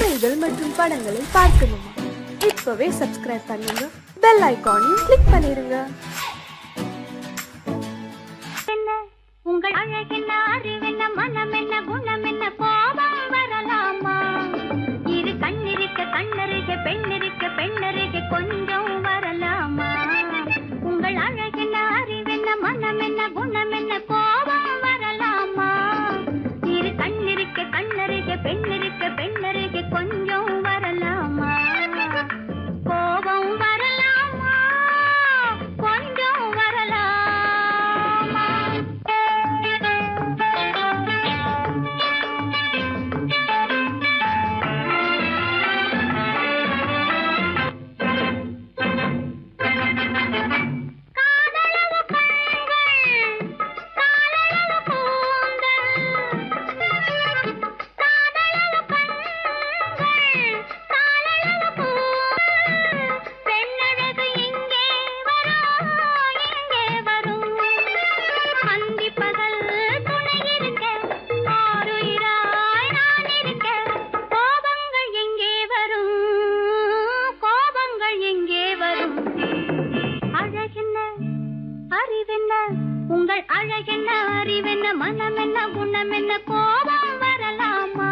கதைகள் மற்றும் படங்களை பார்க்கணுமா? இப்பவே சப்ஸ்கிரைப் பண்ணுங்க, பெல் ஐகானையும் கிளிக் பண்ணிருங்க. உங்கள் அழகென்ன, அறிவென்ன, மனம் என்ன, குணம் என்ன, கோபம் வரலாமா? இரு கண்ணிருக்க கண்ணருக, பெண்ணிருக்க பெண்ணருக, கொஞ்சம் வரலாமா? உங்கள் அழகென்ன, அறிவென்ன, மனம் என்ன, குணம் என்ன, கோபம் வரலாமா? இரு கண்ணிருக்க கண்ணருக, பெண்ணிருக்க பெண்ணருக, கொஞ்சம் வரலாமா? கோபம் வரலாமா? கொஞ்சம் வரலாமா? உங்கள் அழகென்ன, அறிவென்ன, மனம் என்ன, குணம் என்ன, கோபம் வரலாமா?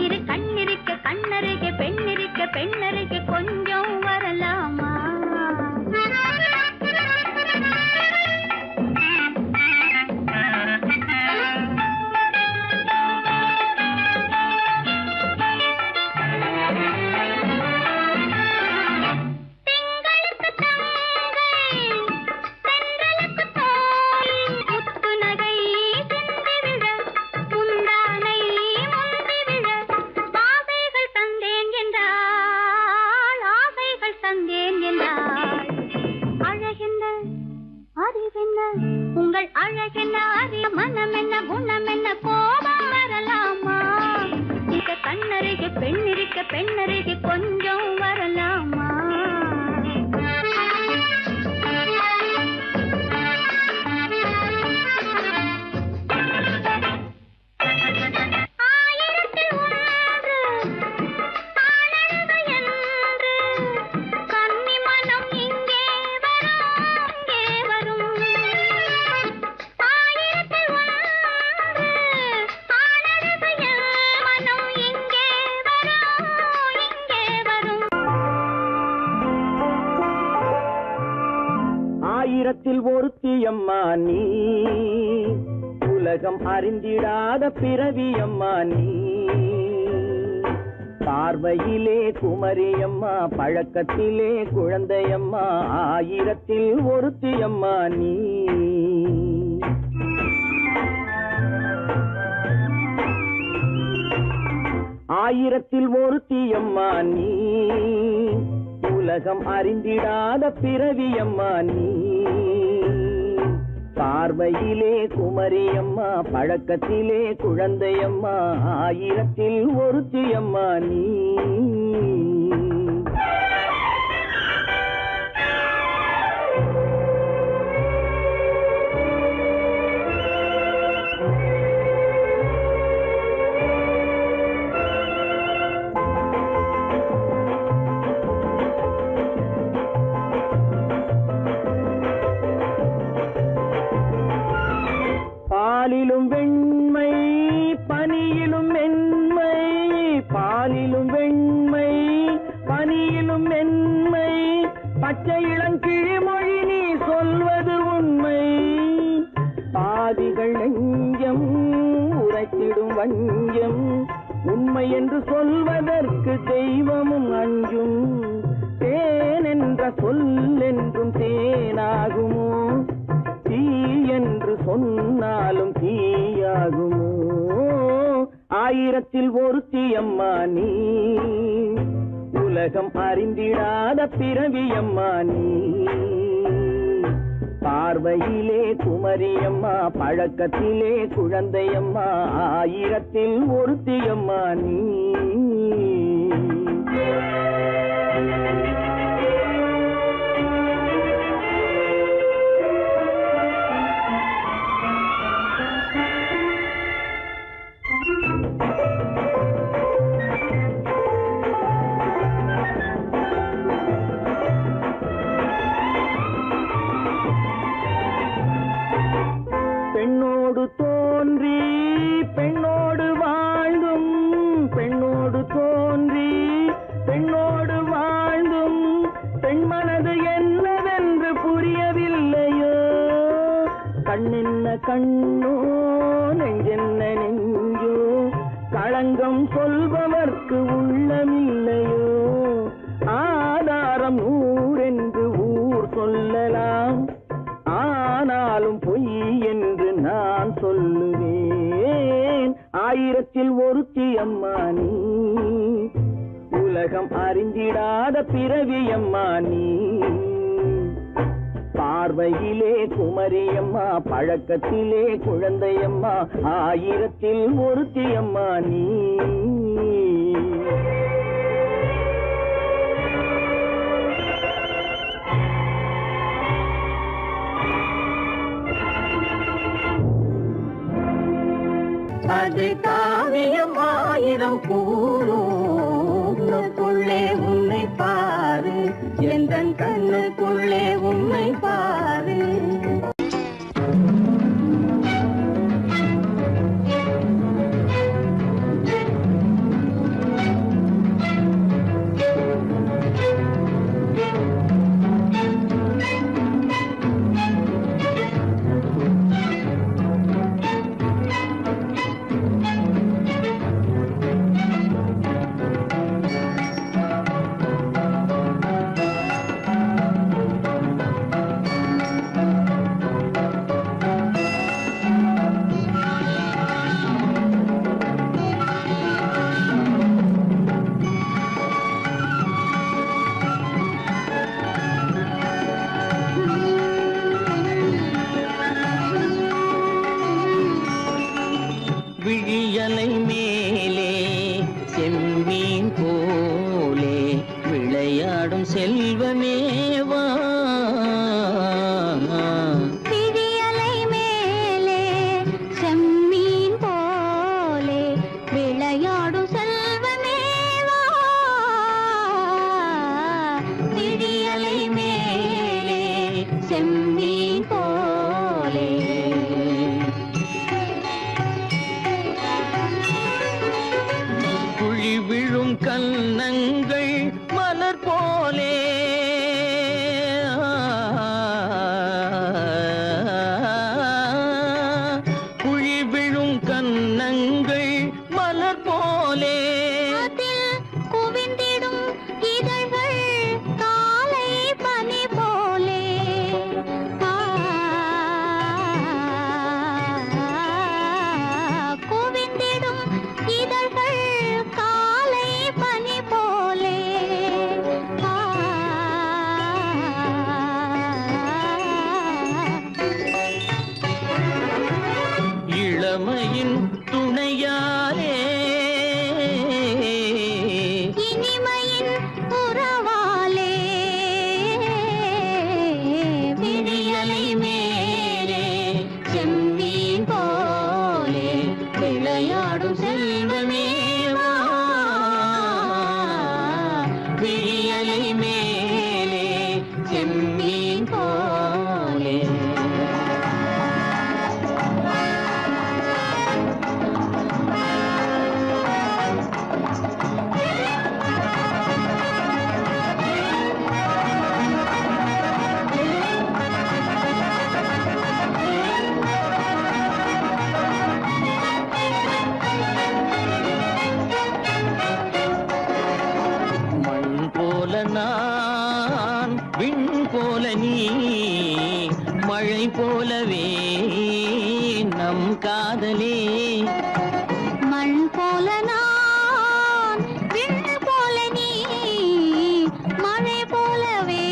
இரு கண்ணிருக்க கண்ணருக, பெண்ணிருக்க பெண்ணருக, கொஞ்சம் வரலாமா? உங்கள் அழகென்ன, அறிய, மனம் என்ன, குணம் என்ன, கோபம் வரலாமா? இத கண்ணருக பெண்ணிருக்க பெண்ணருக, கொஞ்சம் வரலாமா? ஆயிரத்தில் ஒருத்தியம்மா நீ, உலகம் அறிந்திடாத பிறவியம்மா நீ. பார்வையிலே குமரியம்மா, பழக்கத்திலே குழந்தையம்மா, ஆயிரத்தில் ஒருத்தியம்மா நீ. ஆயிரத்தில் ஒருத்தியம்மா நீ, உலகம் அறிந்திடாத பிறவியம்மா நீ. பார்வையிலே குமரியம்மா, பழக்கத்திலே குழந்தையம்மா, ஆயிரத்தில் ஒருத்தியம்மா நீ. பாலிலும் வெண்மை, பனியிலும் மென்மை, பாலிலும் வெண்மை, பனியிலும் மென்மை, பச்சை இளங்கிழிமொழி நீ சொல்வது உண்மை. பாதிகள் நெஞ்சம் உரைத்திடும் வஞ்சம், உண்மை என்று சொல்வதற்கு தெய்வமும் அஞ்சும். தேன் என்ற சொல் என்றும் தேனாகுமோ? தீ என்று சொன்னாலும் தீயாகுமோ? ஆயிரத்தில் ஒருத்தியம்மா நீ, உலகம் அறிந்திடாத பிறவியம்மா நீ. பார்வையிலே குமரியம்மா, பழக்கத்திலே குழந்தையம்மா, ஆயிரத்தில் ஒருத்தியம்மா நீ. சொல்பவர்க்கு உள்ளமில்லையோ ஆதாரம் 100 என்று ஊர் சொல்லலாம் ஆனாலும் பொய் என்று நான் சொல்லுவேன் 1000ல் ஒருத்தி அம்மா நீ உலகம் அறிந்திடாத பிறவி அம்மா நீ பார்வையிலே குமரியம்மா பழக்கத்திலே குழந்தையம்மா 1000ல் ஒருத்தி அம்மா நீ அது காவியம் 1000 கூறுக்குள்ளே உன்னை பாரு எந்தன் கண்ணுக்குள்ளே உன்னை பாரு விழியலை மேலே செம்மீன் போலே விளையாடும் செல்வமேவா விழியலை மேலே செம்மீன் போலே விளையாடும் செல்வமேவா விழியலை மேலே செம்மீன் போலே விழும் கன்னங்கள் மலர் போலே குழி விழும் கன்னங்கள் மலர் போலே குவிந்திடும் இதழ்கள் காலை பனி போலே குவிந்திடும் இதழ்கள் காலை பனி போலே இளமையின் துணையாலே இனிமையின் உறவாலே விழியலை மேலே செம்மீன் போலே விளையாடும் செல்வமேவா விழியலை மேலே செம்மீன் போலே மண் போல நான் விண் போல நீ மழை போலவே நம் காதலே மண் போல நான் விண் போல நீ மழை போலவே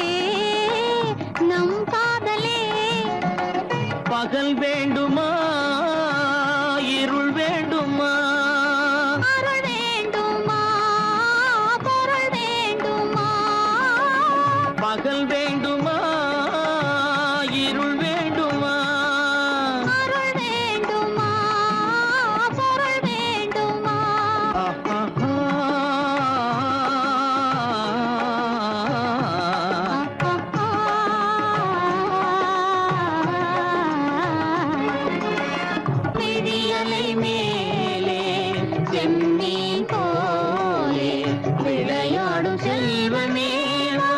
நம் காதலே பகல் வேண்டுமா இருள் வேண்டுமா அருள் வேண்டுமா பொருள் வேண்டுமா பகல் வேண்டுமா இருள் வேண்டுமா அருள் வேண்டுமா பொருள் வேண்டுமா விழியலை மேலே செம்மீன் போலே விளையாடும் செல்வமேவா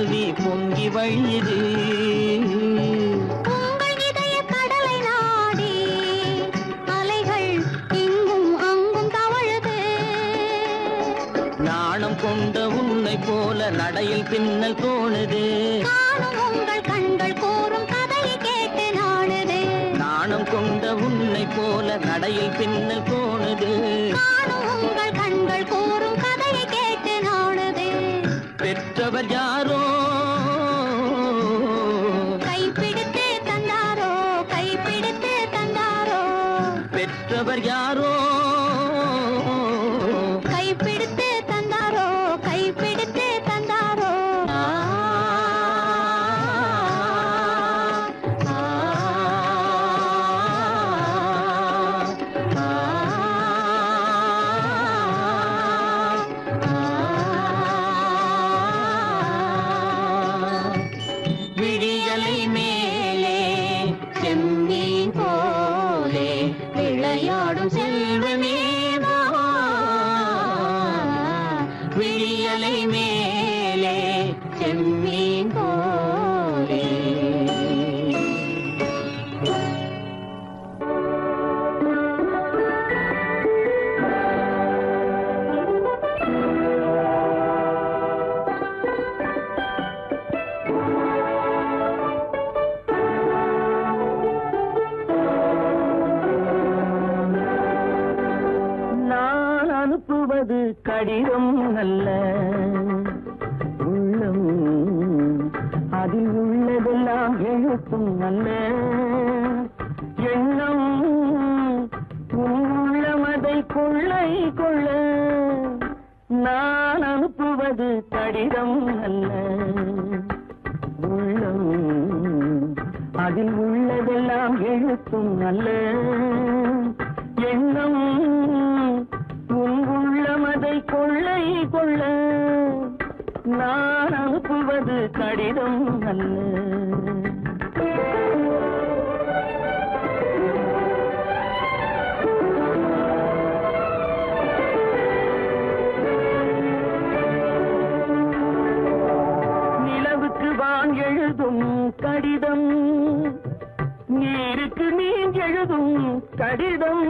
அருவி பொங்கி வழியுது. உங்கள் இதய கடலை நாடி அலைகள் இங்கும் அங்கும் தவழுது. நாணம் கொண்ட உன்னை போல நடையில் பின்னல் தோணுது. நானும் உங்கள் கண்கள் கூறும் கதையை கேட்டு நாடுது. நாணம் கொண்ட உன்னை போல நடையில் பின்னல் தோணுது. நானும் உங்கள் கண்கள் கூறும் கதையை கேட்டு நாடுது. பெற்றவர் யாரோ கைப்பிடித்து தந்தாரோ, கைப்பிடித்து தந்தாரோ. பெற்றவர் யாரோ கைப்பிடித்து தந்தாரோ, கைப்பிடித்து தந்தாரோ. விழியலை மேலே செம்மீன் போலே விளையாடும் செல்வமே வா. விழியலை மேலே செம்மீன் போலே. நான் அனுப்புவது கடிதம் அல்ல, உள்ளம் அதில் உள்ளதெல்லாம் எழுத்தும் அல்ல. எண்ணம் உன் உள்ளமதை கொள்ளை கொள்ள. நான் அனுப்புவது கடிதம் அல்ல, உள்ளம் அதில் உள்ளதெல்லாம் எழுத்தும் அல்ல. எண்ணம் உன் உள்ளமதை கொள்ளை கொள்ள. நான் அனுப்புவது கடிதம் அல்ல. நிலவுக்கு வான் எழுதும் கடிதம், நீருக்கு நீர் எழுதும் கடிதம்.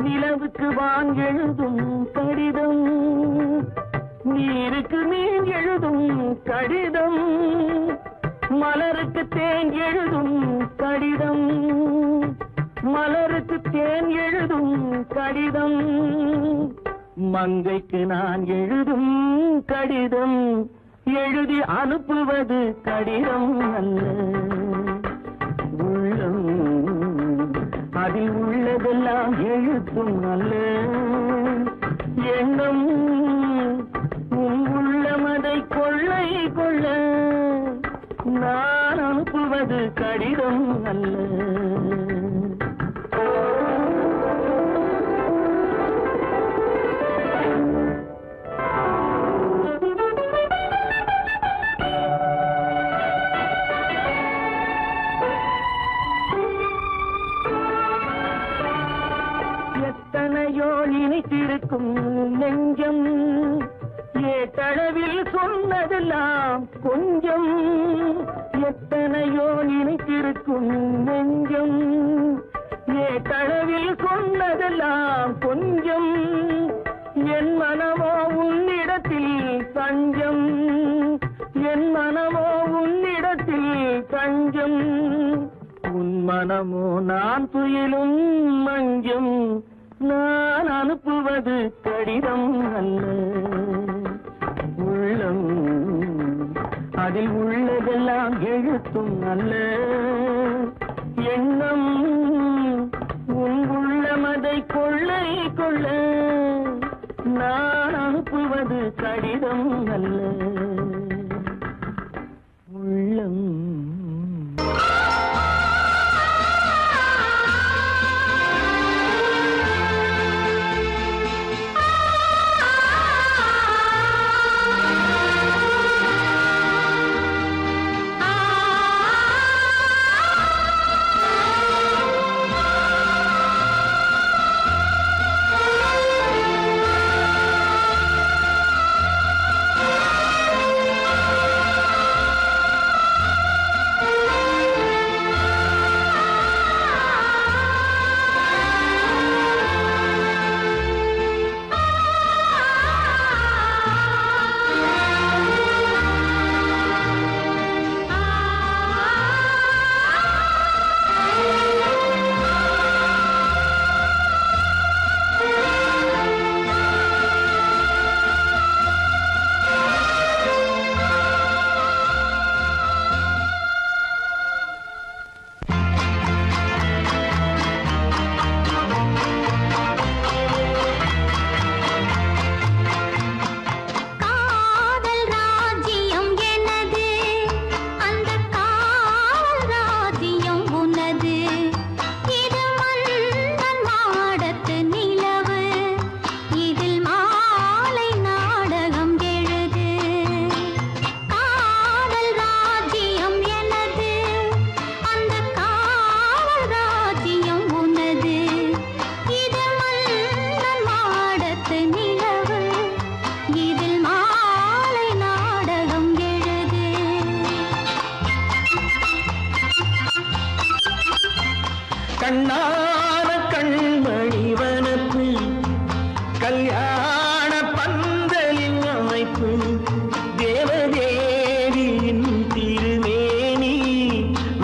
நிலவுக்கு வான் எழுதும் கடிதம், நீருக்கு நீர் எழுதும் கடிதம். மலருக்கு தேன் எழுதும் கடிதம், மலருக்கு தேன் எழுதும் கடிதம். மங்கைக்கு நான் எழுதும் கடிதம், எழுதி அனுப்புவது கடிதம் அல்ல. உள்ளம் அதில் உள்ளதெல்லாம் எழுத்தும் அல்ல. எண்ணம் உன் உள்ளமதை கொள்ளை கொள்ள. நான் அனுப்புவது கடிதம் அல்ல. எத்தனையோ இனித்திருக்கும் நெஞ்சம், ஏட்டளவில் சொன்னதெல்லாம் கொஞ்சம். எத்தனையோ இனித்திருக்கும் நெஞ்சம், ஏட்டளவில் சொன்னதெல்லாம் கொஞ்சம். என் மனமோ உன்னிடத்தில் தஞ்சம், என் மனமோ உன்னிடத்தில் தஞ்சம். உன் மனமோ நான் துயிலும் மஞ்சம். நான் அனுப்புவது கடிதம் அல்ல, உள்ளம் அதில் உள்ளதெல்லாம் எழுத்தும் அல்ல. எண்ணம் உன் உள்ளமதை கொள்ளை கொள்ள. நான் அனுப்புவது கடிதம் அல்ல, உள்ளம்.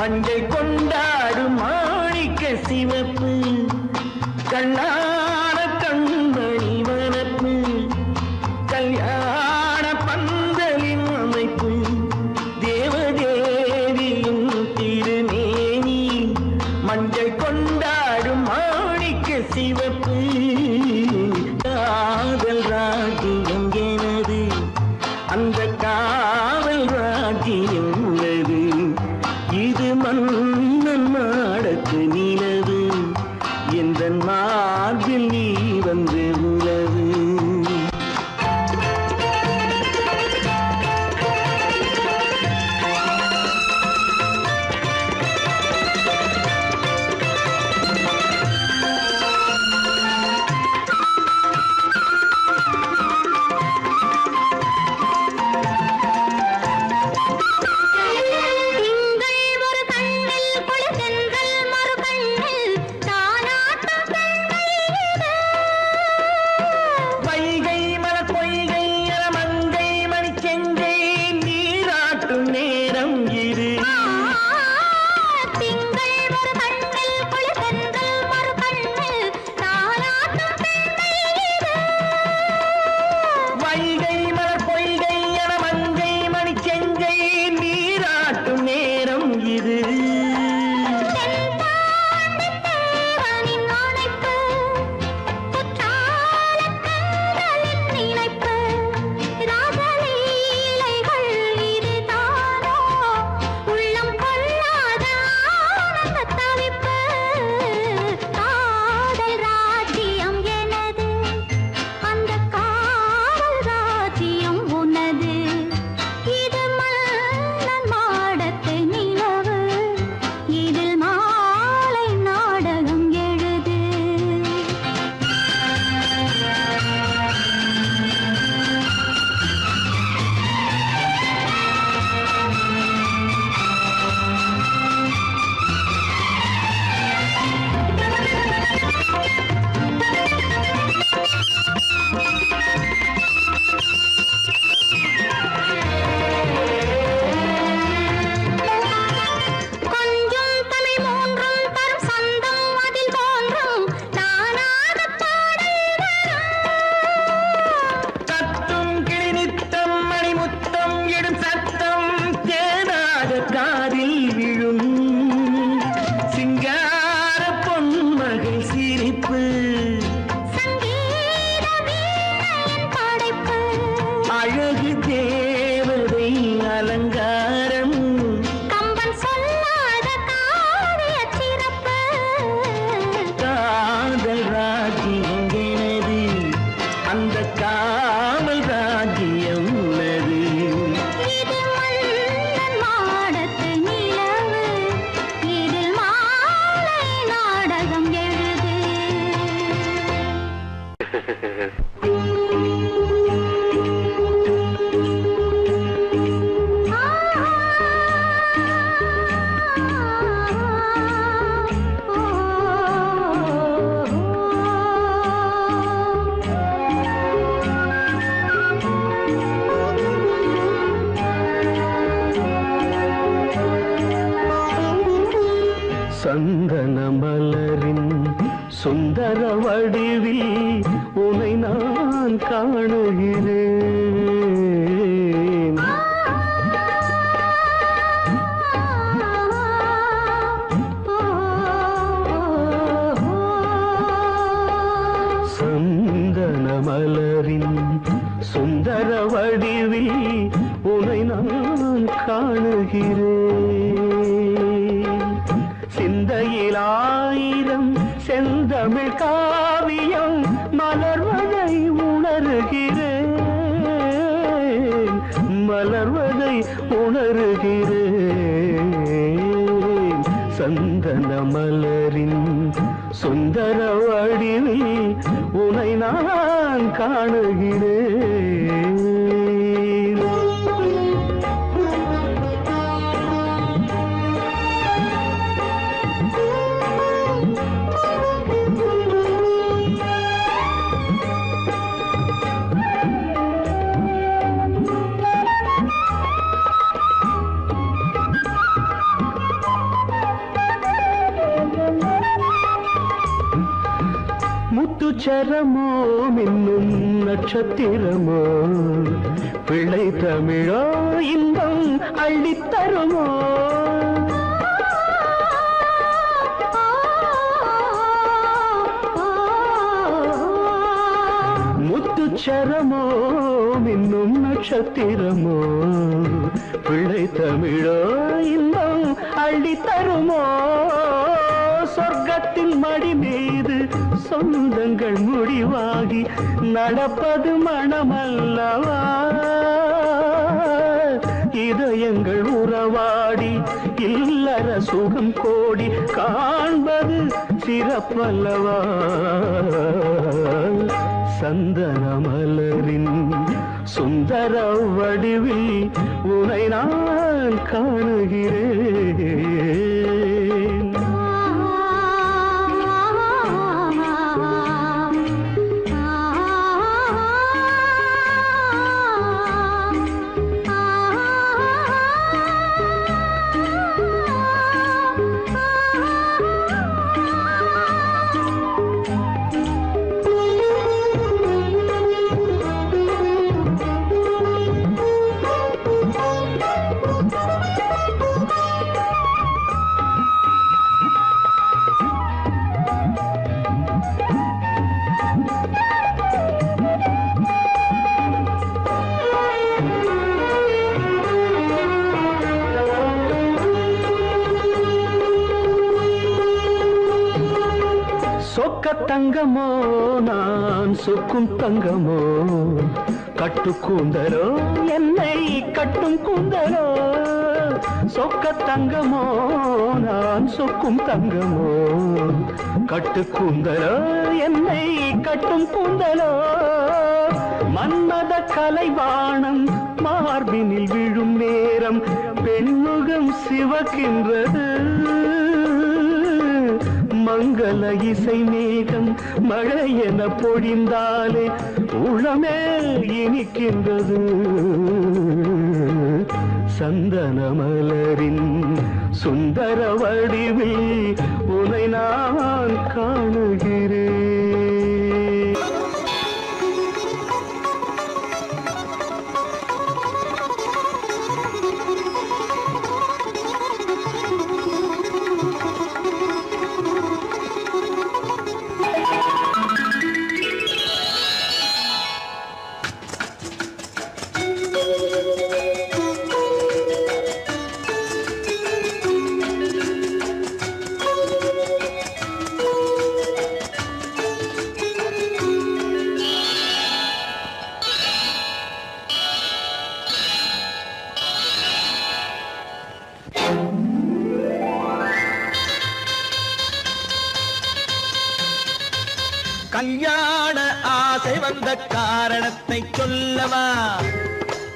மஞ்சை கொண்டாடும் மாணிக்க சிவப்பு கண்ணான கண்மணி வனப்பு கல்யாண பந்தலின் அமைப்பு தேவதேவியின் திருமேனி மஞ்சை கொண்டாடும் மாணிக்க சிவப்பு காதல் ராஜ்யம் எனது அந்த காவல் ராஜ்யம் உள்ளது இது மன்னன் மாடத்து நிலவு எந்த மார்பில் நீ வந்து உலவு சந்தன மலரின் சுந்தர வடிவில் உனை நான் காணுகிறேன். சந்தன மலரின் சுந்தர வடிவில் உனை நான் காணுகிறேன். சிந்தையில் ஆயிரம் செந்தமிழ் காவியம் மலர்வதை உணர்கிறேன், மலர்வதை உணர்கிறேன். சந்தன மலரின் சுந்தர வடிவில் உனை நான் காணுகிறேன். முத்துச்சரமோ மின்னும் நட்சத்திரமோ பிள்ளை தமிழோ இன்பம் அள்ளித்தருமோ முத்துச்சரமோ மின்னும் நட்சத்திரமோ பிள்ளை தமிழோ இன்பம் அள்ளித்தருமோ சொர்க்கத்தின் மடி மீது சொந்தங்கள் முடிவாகி நடப்பது மனமல்லவா இதயங்கள் உறவாடி இல்லற சுகம் கோடி காண்பது சிறப்பல்லவா சந்தன மலரின் சுந்தர வடிவில் உனை நான் காணுகிறேன் சொக்க தங்கமோ நான் சொக்கும் தங்கமோ கட்டு கூந்தலோ என்னை கட்டும் கூந்தலோ சொக்க தங்கமோ நான் சொக்கும் தங்கமோ கட்டு கூந்தலோ என்னை கட்டும் கூந்தலோ மன்மத கலைவாணம் மார்பினில் விழும் நேரம் பெண்முகம் சிவக்கின்றது மங்கள இசை மேகம் மழை என பொழிந்தாலே உளமே இனிக்கின்றது சந்தன மலரின் சுந்தர வடிவில் உனை நான் காணுகிறேன் கல்யாண ஆசை வந்த காரணத்தை சொல்லவா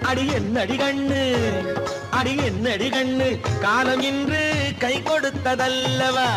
அடி என்னடி கண்ணு அடி என்னடி கண்ணு காலம் இன்று கை கொடுத்ததல்லவா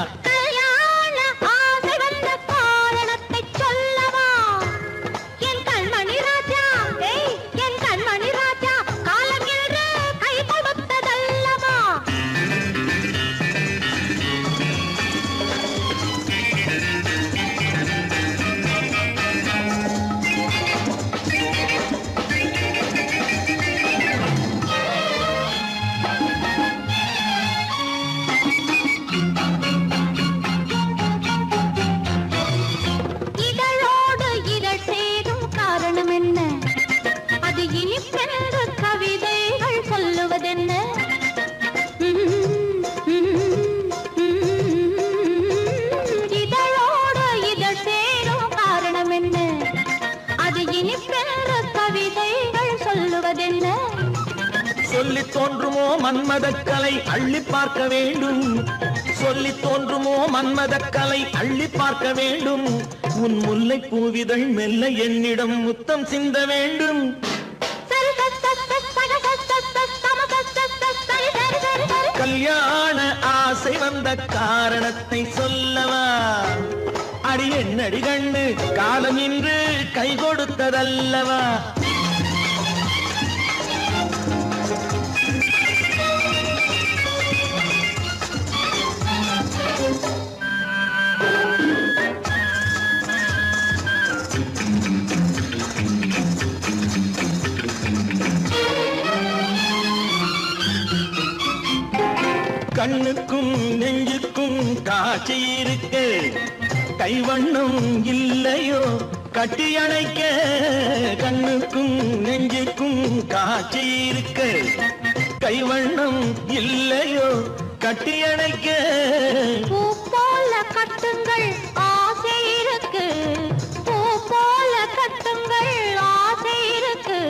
சொல்லி தோன்றுமோ மன்மதக்கலை அள்ளி பார்க்க வேண்டும் சொல்லி தோன்றுமோ மன்மதக்கலை அள்ளி பார்க்க வேண்டும் உன் முல்லை பூவிதழ் மெல்ல என்னிடம் முத்தம் சிந்த வேண்டும் கல்யாண ஆசை வந்த காரணத்தை சொல்லவா அடி என்னடி கண்ணு காலம் இன்று கை கொடுத்ததல்லவா கண்ணுக்கும் நெஞ்சுக்கும் காட்சி இருக்கு கைவண்ணம் இல்லையோ கட்டி அணைக்க கண்ணுக்கும் நெஞ்சுக்கும் காட்சி இருக்கு கைவண்ணம் இல்லையோ கட்டி அணைக்க பூ போல கட்டுங்கள் ஆசை இருக்கு பூ போல கட்டுங்கள் ஆசை இருக்கு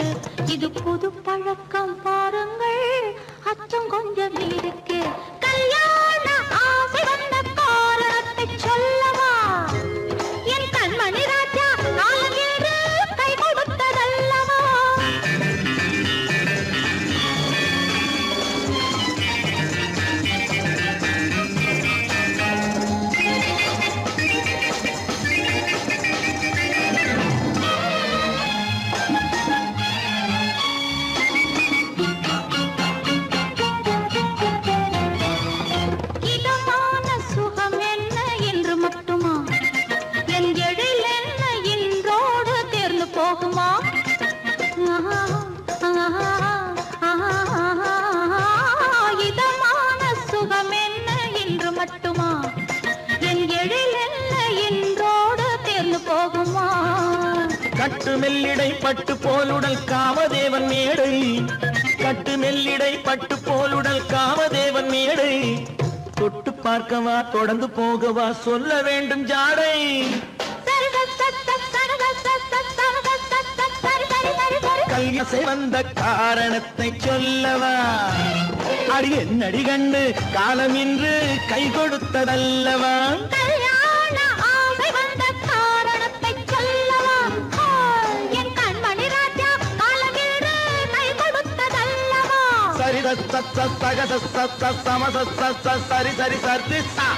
இது புது பழக்கம் பாருங்கள் அச்சம் கொஞ்சம் இருக்கு கல்யாண ஆசை வந்த காரணத்தை சொல்லவா என் கண்மணி ராஜா காலம் என்று கை கொடுத்ததல்லவா இதமான சுகம் என்ன என்று மட்டுமா என் எழில் என்ன இன்றோடு தேர்ந்து போகுமா இதமான சுகம் என்ன என்று மட்டுமா என் எழில் என்ன இன்றோடு தேர்ந்து போகுமா கட்டு மெல்லிடை பட்டு போலுடல் காமதேவன் மேடை கட்டு மெல்லிடை பட்டு போலுடல் காமதேவன் மேடை தொட்டு பார்க்கவா தொடர்ந்து போகவா சொல்ல வேண்டும் ஜாடை கல்யாசை வந்த காரணத்தை சொல்லவா அடி என்னடி கண்டு காலம் இன்று கை கொடுத்ததல்லவா கல்யாண ஆசை வந்த காரணத்தை சொல்லவா என் கண்மணி ராஜா காலம் என்று கை கொடுத்ததல்லவா சரி சகத சமச சரி சரி சரி சா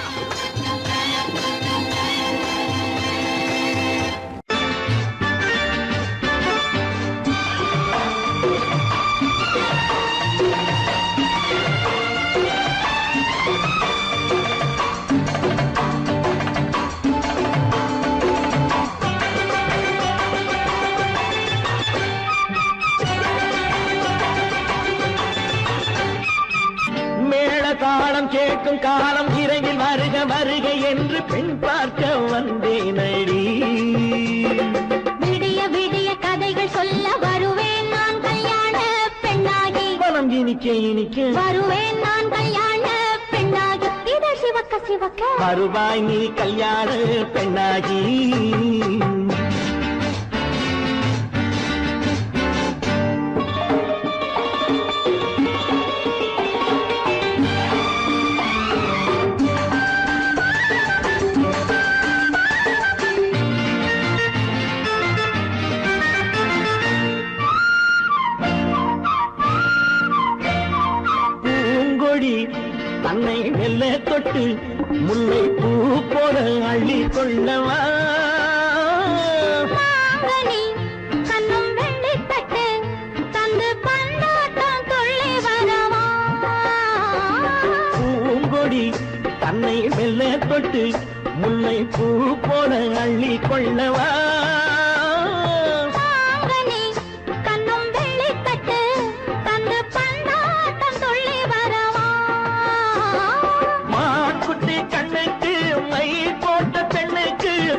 தாளம் கேட்கும் காலம் இறையில் வருக வருக என்று பெண் பார்க்க வந்தேனடி விடிய விடிய கதைகள் சொல்ல வருவேன் நான் கல்யாண பெண்ணாகி மனம் இனிக்க இனிக்க வருவேன் நான் கல்யாண பெண்ணாகி இத சிவக்க சிவக்க வருவாய் நீ கல்யாண பெண்ணாகி தன்னை மெல்ல தொட்டு முல்லை பூ போல அள்ளி கொள்ளவா கண்ணும் வெள்ளி தட்டு தந்து பந்தாட்டம் துள்ளி வரவா பூங்கொடி தன்னை மெல்ல தொட்டு முல்லை பூ போல அள்ளி கொள்ளவா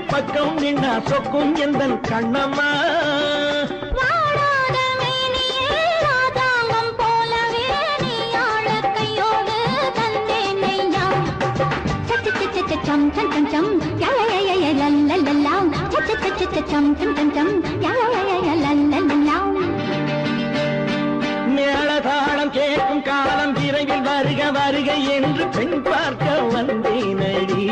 பக்கம் நின்னா சொக்கும் எந்தன் கண்ணம்மா வாடாத மேனியே ராதாங்கம் போலவே நீ ஆள கையோடு தந்தேன் நெய்யா சச்ச சச்ச சம் சம் சம் சம் யா யா யா யா லல்லல்லா சச்ச சச்ச சம் சம் சம் சம் யா யா யா லல்லல்லா மேளதாளம் கேட்கும் காலம் விரைவில் வருக வருக என்று பெண் பார்க்க வந்தேனடி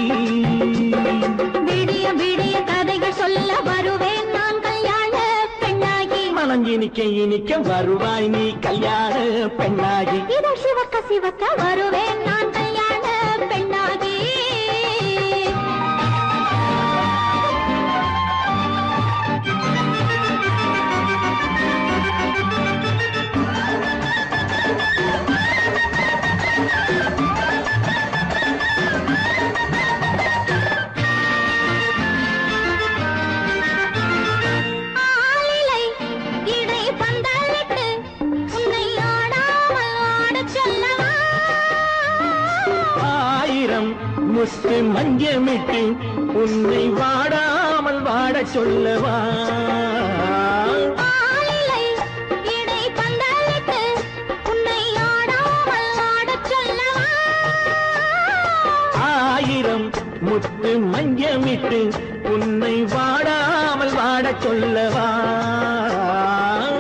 விடிய விடிய கதைகள் சொல்ல வருவேன் நான் கல்யாண பெண்ணாகி மனம் இனிக்க இனிக்க வருவாய் நீ கல்யாண பெண்ணாகி இத சிவக்க சிவக்க வருவேன் நான் கல்யாண பெண்ணாகி சொல்லவா ஆயிரம் முத்து மஞ்சமிட்டு உன்னை வாடாமல் வாடச் சொல்லவா ஆளிலை இடை பந்தலிட்டு உன்னை ஆடாமல் ஆடச் சொல்லவா ஆயிரம் முத்து மஞ்சமிட்டு உன்னை வாடாமல் வாடச் சொல்லவா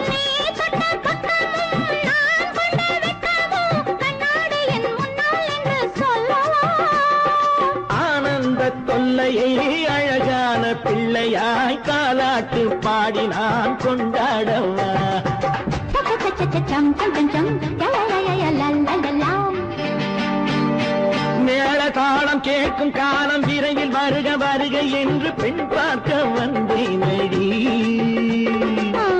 நீ தொட்ட பக்கமும் நான் கொண்ட வெட்கமும் கண்ணாடி என் முன்னால் என்று சொல்லவா ஆனந்த தொல்லையை அழகான பிள்ளையாய் காலாட்டு பாடி நான் கொண்டாடவா சம் சம் சம் சம் லலலலலலலலலாம் மேள தாளம் கேட்கும் காலம் விரைவில் வருக வருக என்று பெண் பார்க்க வந்தேனடி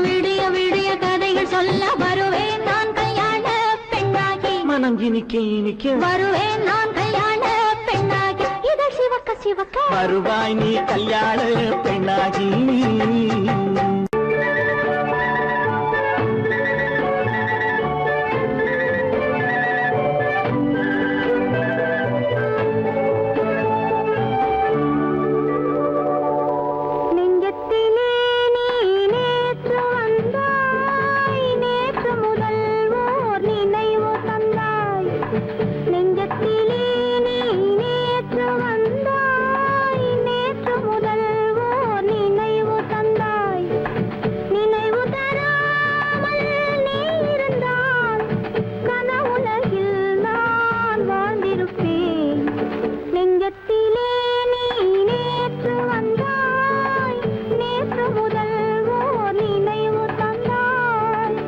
விடிய விடிய கதைகள் சொல்ல வருவேன் நான் கல்யாண பெண்ணாகி மனம் இனிக்க இனிக்க வருவேன் நான் கல்யாண பெண்ணாகி இதழ் சிவக்க சிவக்க வருவாய் நீ கல்யாண பெண்ணாகி நெஞ்சத்திலே நீ நேற்று வந்தாய் நேற்று முதல் ஓர் நினைவு தந்தாய் நெஞ்சத்திலே நீ நேற்று வந்தாய் நேற்று முதல் ஓர் நினைவு தந்தாய் நினைவு தராமல் நீ இருந்தால் கனவுலகில் நான் வாழ்ந்திருப்பேன் நெஞ்சத்திலே நீ நேற்று வந்தாய் நேற்று முதல் ஓர் நினைவு தந்தாய்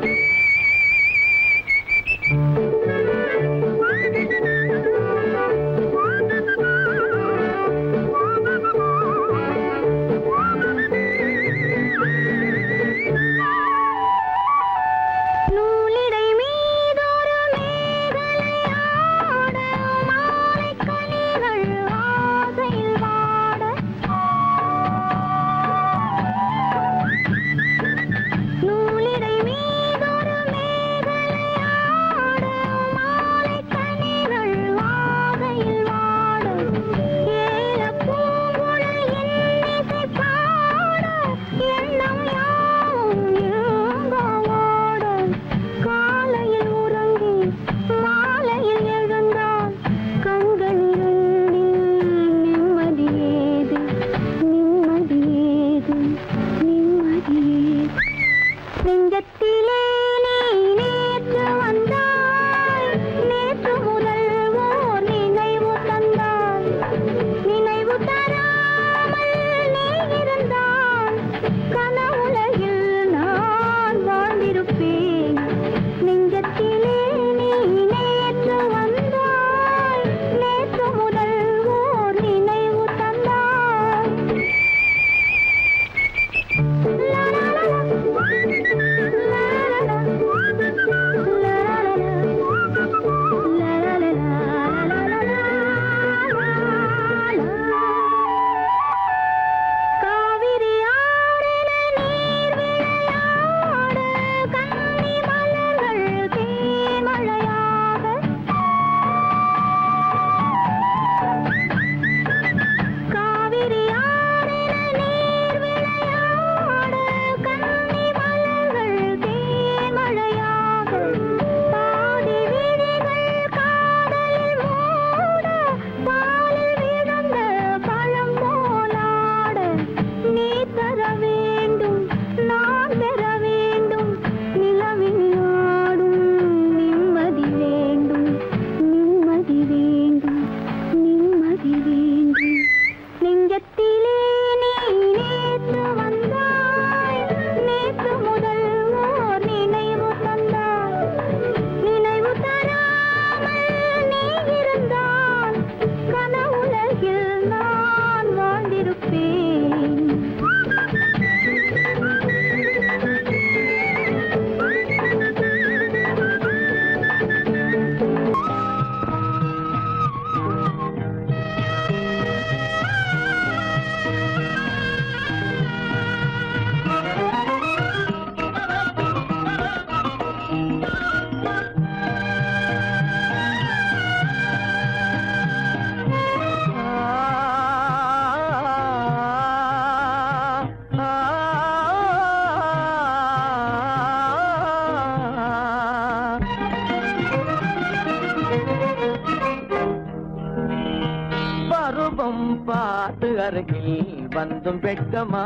பார்த்து அருகில் வந்தும் வெட்கமா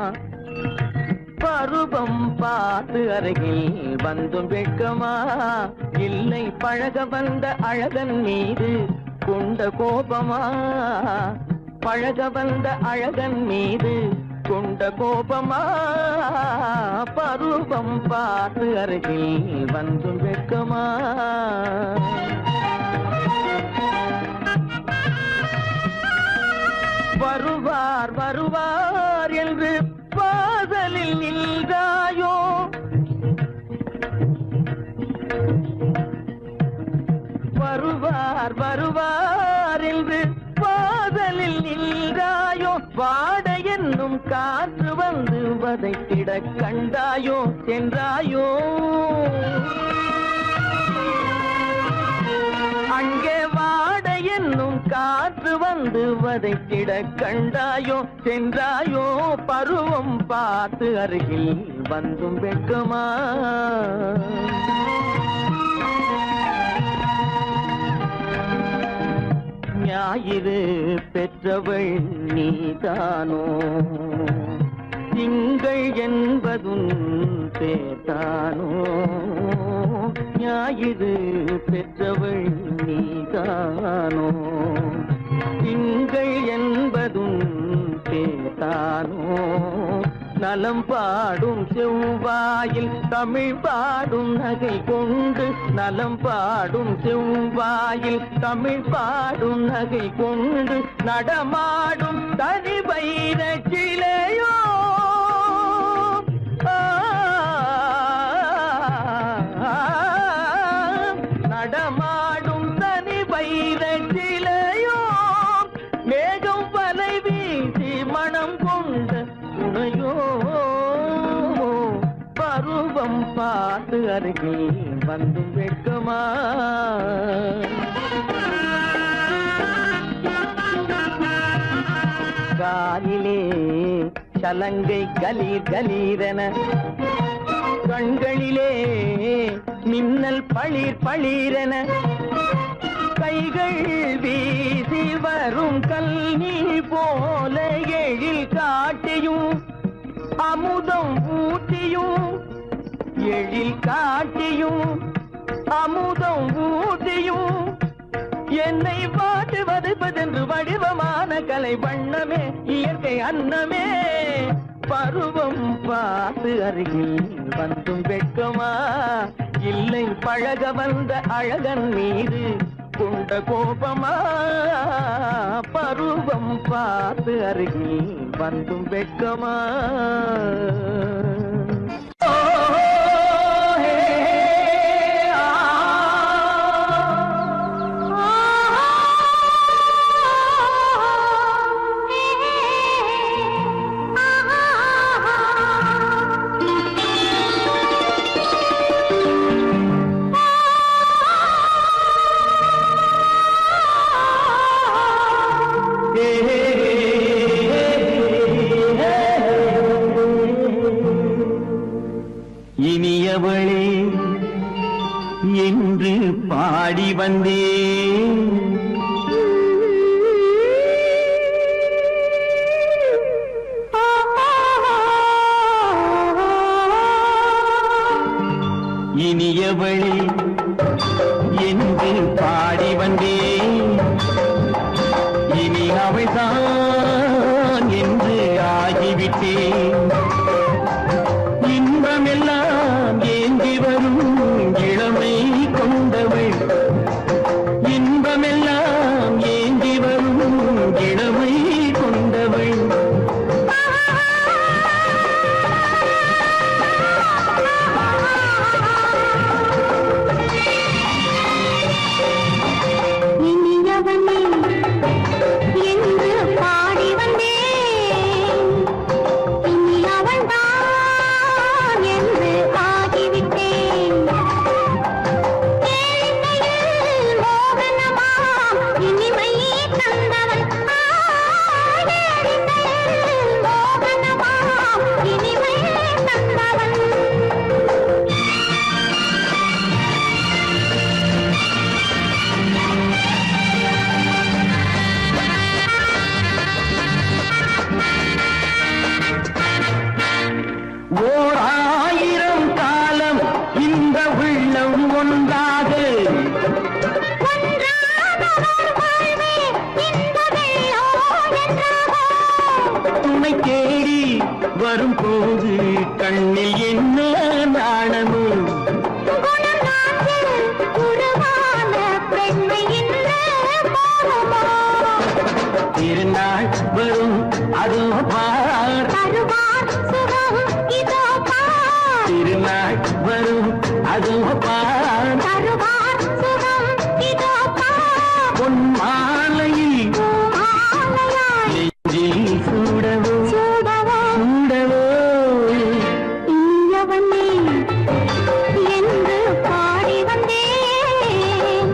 பருவம் பார்த்து அருகில் வந்தும் வெட்கமா இல்லை பழக வந்த அழகன் மீது கொண்ட கோபமா பழக வந்த அழகன் மீது கொண்ட கோபமா பருவம் பார்த்து அருகில் வந்தும் வெட்கமா வருவார் வருவார் என்று வாசலில் நின்றாயோ வருவார் வருவார் என்று வாசலில் நின்றாயோ வாட என்னும் காற்று வந்து வதைத்திட கண்டாயோ சென்றாயோ அங்கே வாட என்னும் காற்று வந்து வதைத்திட கண்டாயோ சென்றாயோ பருவம் பார்த்து அருகில் வந்தும் வெட்கமா ஞாயிறு பெற்றவள் நீதானோ திங்கள் என்பதும் பேத்தானோ ஞாயிறு பெற்றவள் நீதானோ திங்கள் என்பதும் பேத்தானோ நலம் பாடும் செவ்வாயில் தமிழ் பாடும் நகை கொண்டு நலம் பாடும் செவ்வாயில் தமிழ் பாடும் நகை கொண்டு நடமாடும் தனி வைர சிலையோ நடமாடும் தனி வைர சிலையோ மேகம் வலை வீசி மனம் கொண்ட துணையோ பருவம் பார்த்து அருகில் வந்தும் வெட்கமா காலிலே சலங்கை கலீர் கலீரென கண்களிலே மின்னல் பளிர் பளிரென கைகள் வீசி வரும் கல்நீர் போல எழில் காட்டியும் அமுதம் ஊட்டியும் எழில் காட்டியும் அமுதம் ஊட்டியும் என்னை பாட்டு வதைப்பதென்று வடிவமான கலை வண்ணமே இயற்கை அன்னமே பருவம் பார்த்து அருகில் வந்தும் வெட்கமா இல்லை பழக வந்த அழகன் மீது கொண்ட கோபமா பருவம் பார்த்து அருகில் வந்தும் வெட்கமா இனியவளே என்று பாடி வந்தேன் இனியவளே என்று பாடி வந்தேன் இனி அவள்தான் என்று ஆகிவிட்டேன் இன்பமெல்லாம் ஏந்தி வரும் இளமை கொண்டவள் இன்பமெல்லாம் ஏந்தி வரும் இளமை கொண்டவள் பொன் மாலையில் நெஞ்சில் சூடவோ சூடவோ என்று பாடி வந்தேன்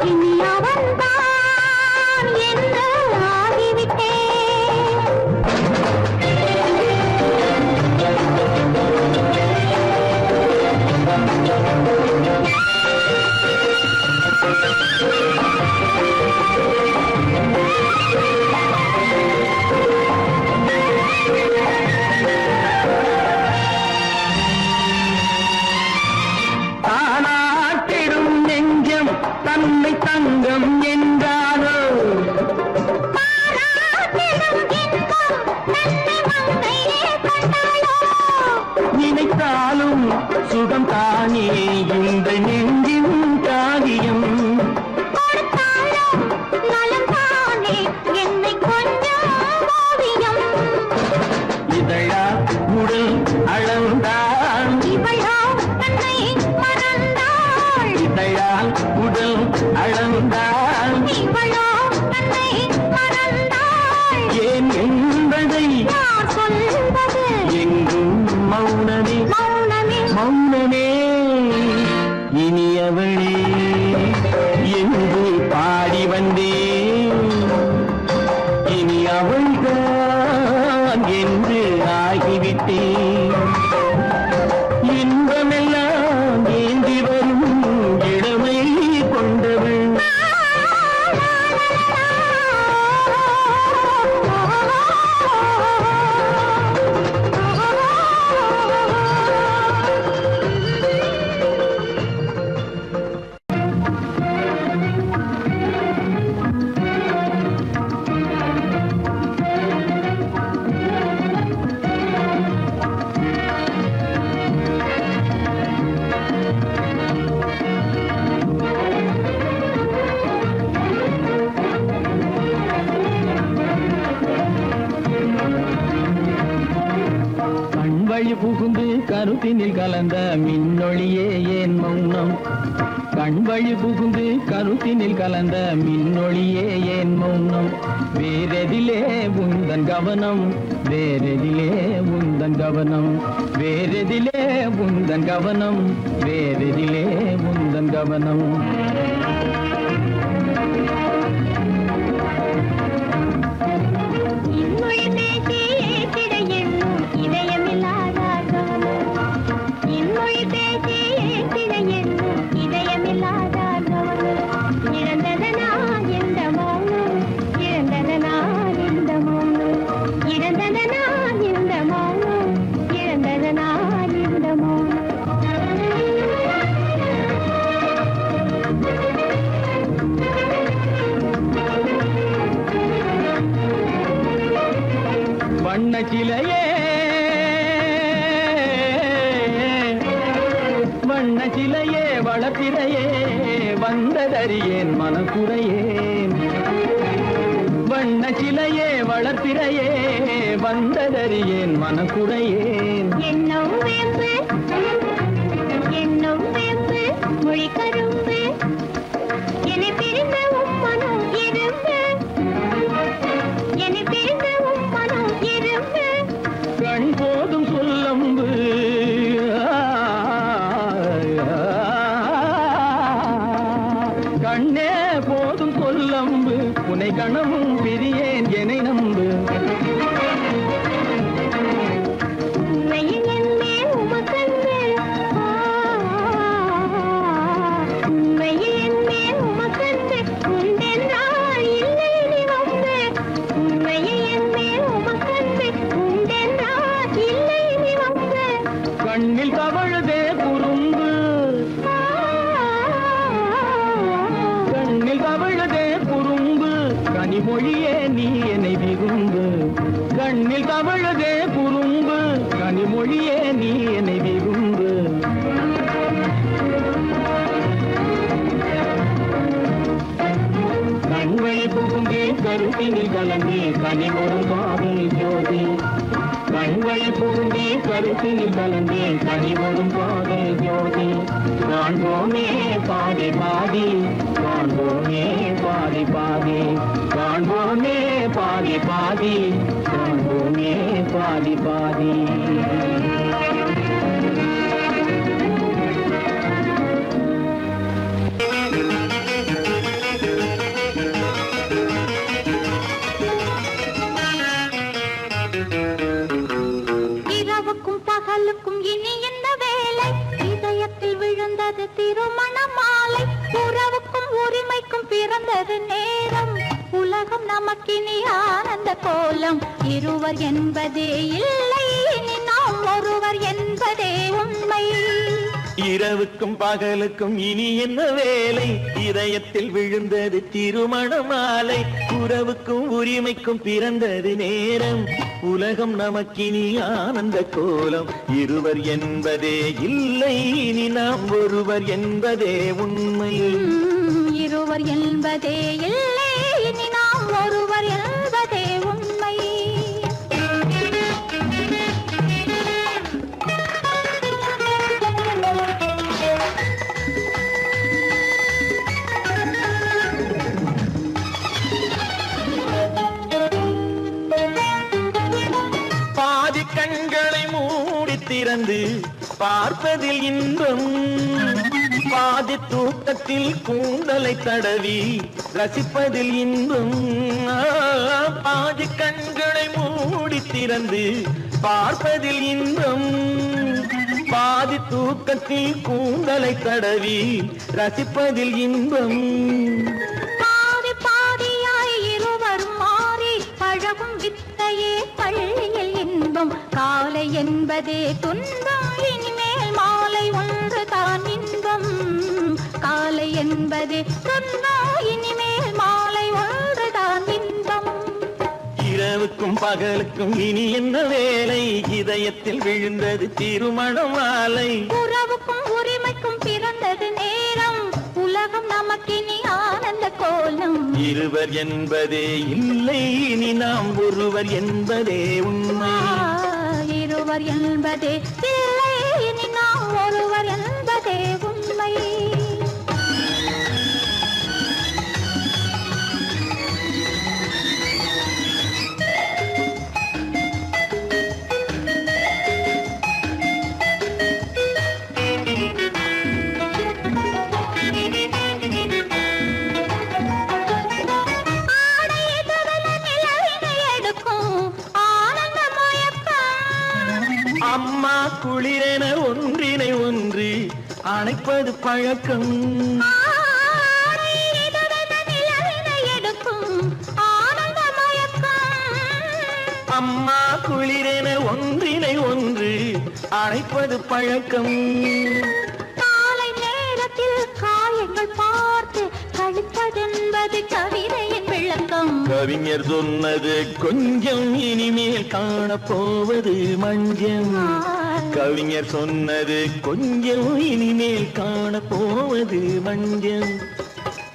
இனி அவன்தான் என்று ஆகிவிட்டேன் தானாட்டிடும் நெஞ்சம் தன்னை தங்கம் என்றாரோ நினைத்தாலும் சுகம் தானே இந்த நெஞ்சின் காரியம் இதழா உடல் அளந்தான் இதழால் உடல் அளந்தான் ஏன் என்பதை எங்கும் மௌனமே மௌனமே இனியவளே என்று பாடி வந்தேன் இனி அவள்தான் என்று ஆகிவிட்டேன் இன்பமெல்லாம் ஏந்தி வரும் இளமை கொண்டவள் கண்வழி புகுந்து கருத்தினில் கலந்த மின்னொளியே ஏன் மௌனம் கண்வழி புகுந்து கருத்தினில் கலந்த மின்னொளியே ஏன் மௌனம் வேறெதிலே உந்தன் கவனம் வேறெதிலே உந்தன் கவனம் வேறெதிலே உந்தன் கவனம் வேறெதிலே உந்தன் கவனம் வண்ணச்சிலையே வண்ணச்சிலையே வளர்த்திரையே வந்ததறியேன் மனக்குறையேன் வண்ணச்சிலையே வளர்த்திரையே வந்ததறியேன் மனக்குறையேன் என்னும் வேம்பு மொழி கரும்பு என்னை பிரிந்த உம்மனோ எறும்பு என்னை பிரிந்த உம்மனோ எறும்பு கண் போதும் சொல்லம்பு கண்ணே போதும் சொல்லம்பு உனை கணமும் பிரியேன் என்னை நம்பு உண்மையில் என்னே உமக்கன்று உண்மையில் என்னே உமக்கன்று உண்டென்றால் இல்லை நீ வம்பு உண்மையில் என்னே உமக்கன்று உண்டென்றால் இல்லை நீ வம்பு கண்ணில் தவழுதே குறும்பு கண்ணில் தவழுதே குறும்பு கனிமொழியே நீ என்னை விரும்பு கண்ணில் தவழுதே குறும்பு கனிமொழியே நீ என்னை விரும்பு கண்வழி புகுந்தே கருத்தினில் கலந்தே கனிமொரும் காதல் ஜோதி கண்வழி புகுந்தே கருத்தினில் கலந்தே கனிமொரும் காதல் ஜோதி காண்போமே பாதி பாதி காண்போமே பாதி பாதி பாதி காண்போமே பாதி பாதி காண்போமே பாதி பாதி இரவுக்கும் பகலுக்கும் இனி என்ன வேலை இதயத்தில் விழுந்தது திருமண மாலை உறவுக்கும் உரிமைக்கும் பிறந்தது நேரம் உலகம் நமக்கினி ஆனந்த கோலம் இருவர் என்பதே இல்லை இனி நாம் ஒருவர் என்பதே உண்மை இரவுக்கும் பகலுக்கும் இனி என்ன வேலை இதயத்தில் விழுந்தது திருமண மாலை உறவுக்கும் உரிமைக்கும் பிறந்தது நேரம் உலகம் நமக்கினி ஆனந்த கோலம் இருவர் என்பதே இல்லை இனி நாம் ஒருவர் என்பதே உண்மை இருவர் என்பதே இல்லை இனி நாம் ஒருவர் என்பதே உண்மை பாதி கண்களை மூடி திறந்து பார்ப்பதில் இன்பம் பாதி தூக்கத்தில் கூந்தலை தடவி ரசிப்பதில் இன்பம் பாதி கண்களை மூடி திறந்து பார்ப்பதில் இன்பம் பாதி தூக்கத்தில் கூந்தலை தடவி ரசிப்பதில் இன்பம் பாதி பாதியாய் இருவர் மாறி பழகும் வித்தையே பள்ளியில் இன்பம் காலை என்பதே துன்பம் இனிமேல் மாலை ஒன்று தான் இன்பம் காலை என்பதே துன்பம் இனிமேல் மாலை ஒன்று தான் இன்பம் இரவுக்கும் பகலுக்கும் இனி என்ன வேலை இதயத்தில் விழுந்தது திருமண மாலை உறவுக்கும் உரிமைக்கும் பிறந்தது நேரம் உலகம் நமக்கினி ஆனந்த கோலம் இருவர் என்பதே இல்லை இனி நாம் ஒருவர் என்பதே உண்மை இருவர் என்பதே இல்லை இனி நாம் ஒருவர் என்பதே உண்மை அம்மா குளிரென ஒன்றினை ஒன்று அணைப்பது பழக்கம் அம்மா குளிரென ஒன்றினை ஒன்று அணைப்பது பழக்கம் காலை நேரத்தில் காயங்கள் பார்த்து கழிப்பதென்பது கவிதையின் விளக்கம் கவிஞர் சொன்னது கொஞ்சம் இனிமேல் காணப்போவது மஞ்சம் கவிஞர் சொன்னது கொஞ்சம் இனிமேல் காணப்போவது மஞ்சம்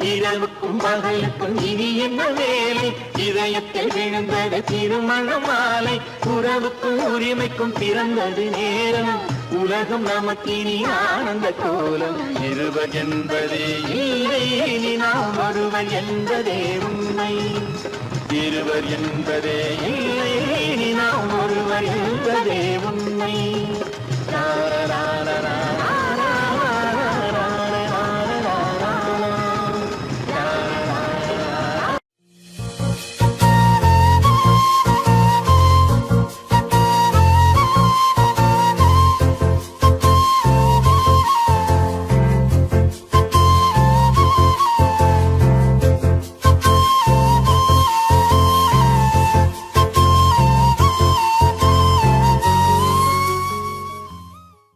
இரவுக்கும் பகலுக்கும் இனி என்ன வேலை இதயத்தில் விழுந்தது திருமண மாலை உறவுக்கும் உரிமைக்கும் பிறந்தது நேரம் உலகம் நமக்கினி ஆனந்த கோலம் இருவர் என்பதே இல்லை இனி நாம் ஒருவர் என்பதே உண்மை இருவர் என்பதே இல்லை இனி நாம் ஒருவர் என்பதே உண்மை.